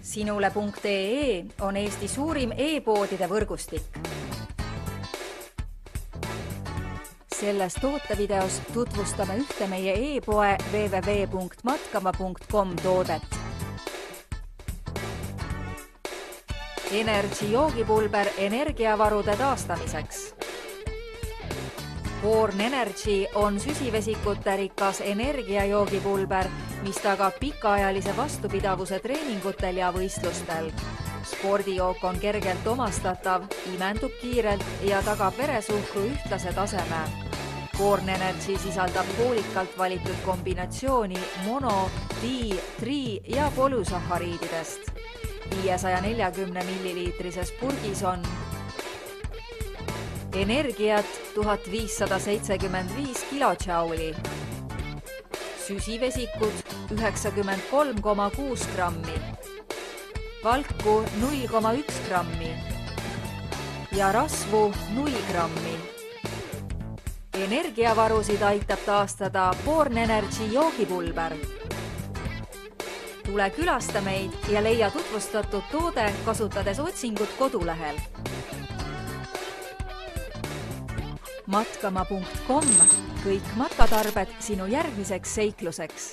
Sinule.ee on Eesti suurim e-poodide võrgustik. Selles tootevideos tutvustame ühte meie e-poe www.matkama.com toodet. Energy joogipulber energiavarude taastamiseks. Born Energy on süsivesikute rikas energiajoogipulber, mis tagab pikaajalise vastupidavuse treeningutel ja võistlustel. Spordijook on kergelt omastatav, imendub kiirelt ja tagab veresuhkru ühtlase taseme. Born Energy sisaldab hoolikalt valitud kombinatsiooni mono-, di-, tri- ja polüsahariididest. 540 milliliitrises purgis on energiat 1575 kilotšauli, süsivesikud 93,6 grammi, valku 0,1 grammi ja rasvu 0 grammi. Energiavarusid aitab taastada Born Energy joogipulber. Tule külasta meid ja leia tutvustatud toode kasutades otsingut kodulehel. Matkama.com – kõik matkatarbed sinu järgmiseks seikluseks.